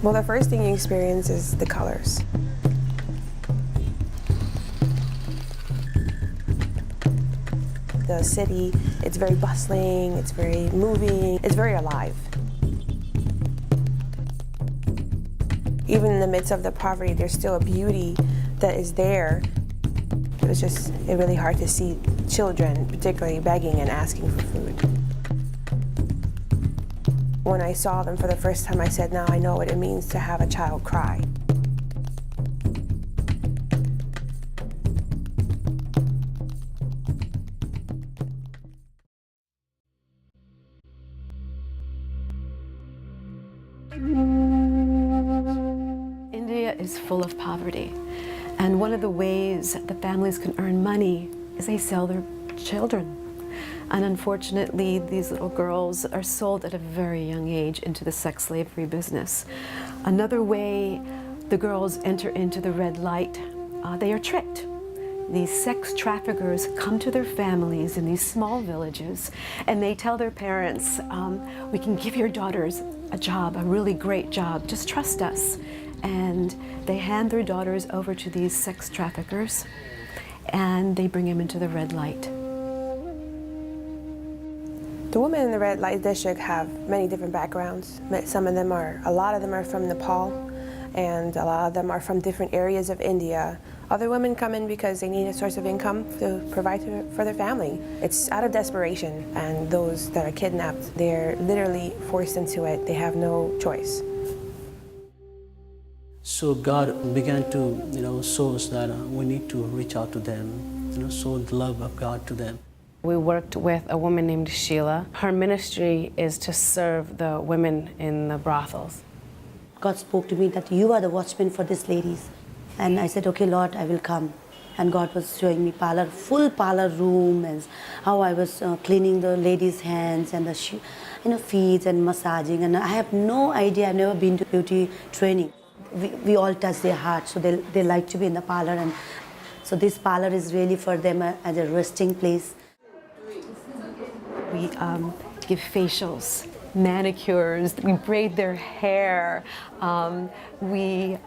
Well, the first thing you experience is the colors. The city, it's very bustling, it's very moving, it's very alive. Even in the midst of the poverty, there's still a beauty that is there. It was just really hard to see children, particularly begging and asking for food. When I saw them for the first time, I said, now I know what it means to have a child cry. India is full of poverty, and one of the ways that families can earn money is they sell their children. And unfortunately, these little girls are sold at a very young age into the sex slavery business. Another way the girls enter into the red light, they are tricked. These sex traffickers come to their families in these small villages, and they tell their parents, we can give your daughters a job, a really great job, just trust us. And they hand their daughters over to these sex traffickers, and they bring them into the red light. The women in the red light district have many different backgrounds. A lot of them are from Nepal, and a lot of them are from different areas of India. Other women come in because they need a source of income to provide for their family. It's out of desperation, and those that are kidnapped, they're literally forced into it. They have no choice. So God began to, show us that we need to reach out to them, show the love of God to them. We worked with a woman named Sheila. Her ministry is to serve the women in the brothels. God spoke to me that you are the watchman for these ladies. And I said, okay, Lord, I will come. And God was showing me full parlor room, and how I was cleaning the ladies' hands and the feet and massaging. And I have no idea, I've never been to beauty training. We all touch their heart, so they like to be in the parlor. And so this parlor is really for them as a resting place. We give facials, manicures, we braid their hair, we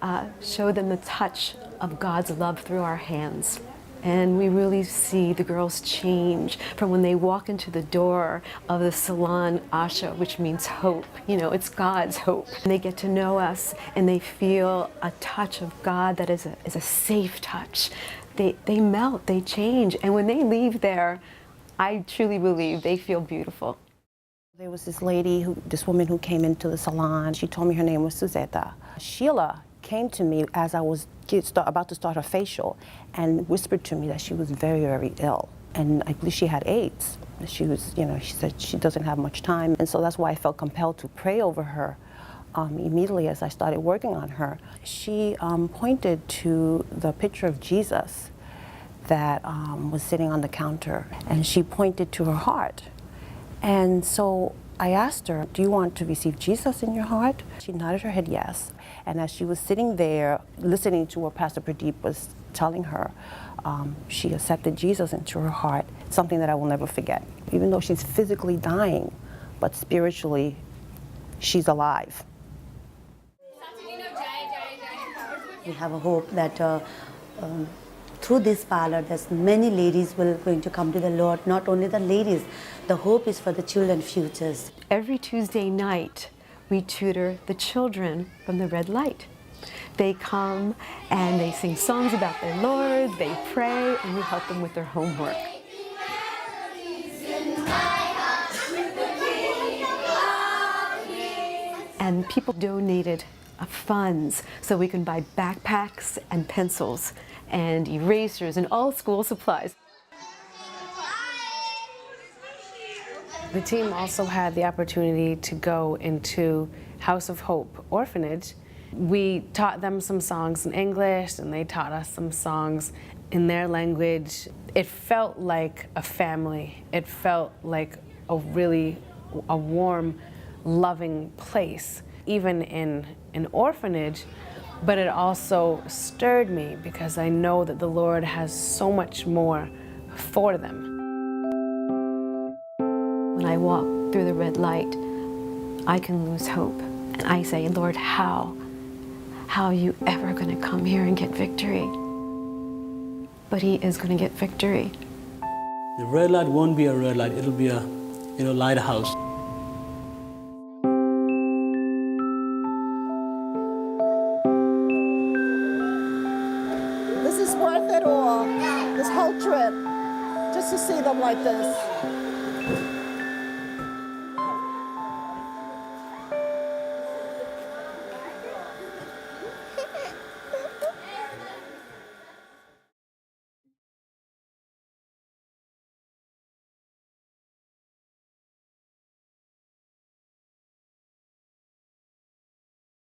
show them the touch of God's love through our hands. And we really see the girls change from when they walk into the door of the salon Asha, which means hope. It's God's hope. And they get to know us, and they feel a touch of God that is a safe touch. They melt, they change, and when they leave there, I truly believe they feel beautiful. There was this woman who came into the salon. She told me her name was Suzetta. Sheila came to me as I was about to start her facial and whispered to me that she was very, very ill. And I believe she had AIDS. She said she doesn't have much time. And so that's why I felt compelled to pray over her immediately as I started working on her. She pointed to the picture of Jesus that was sitting on the counter, and she pointed to her heart. And so I asked her, do you want to receive Jesus in your heart? She nodded her head yes. And as she was sitting there listening to what Pastor Pradeep was telling her, she accepted Jesus into her heart, something that I will never forget. Even though she's physically dying, but spiritually, she's alive. We have a hope that through this parlor, there's many ladies going to come to the Lord. Not only the ladies, the hope is for the children's futures. Every Tuesday night, we tutor the children from the red light. They come and they sing songs about their Lord, they pray, and we help them with their homework. And people donated funds so we can buy backpacks and pencils and erasers and all school supplies. The team also had the opportunity to go into House of Hope Orphanage. We taught them some songs in English, and they taught us some songs in their language. It felt like a family. It felt like a warm, loving place, even in an orphanage. But it also stirred me because I know that the Lord has so much more for them. When I walk through the red light, I can lose hope. And I say, Lord, how? how are you ever going to come here and get victory? But he is going to get victory. The red light won't be a red light, it'll be a lighthouse. This is worth it all, this whole trip, just to see them like this.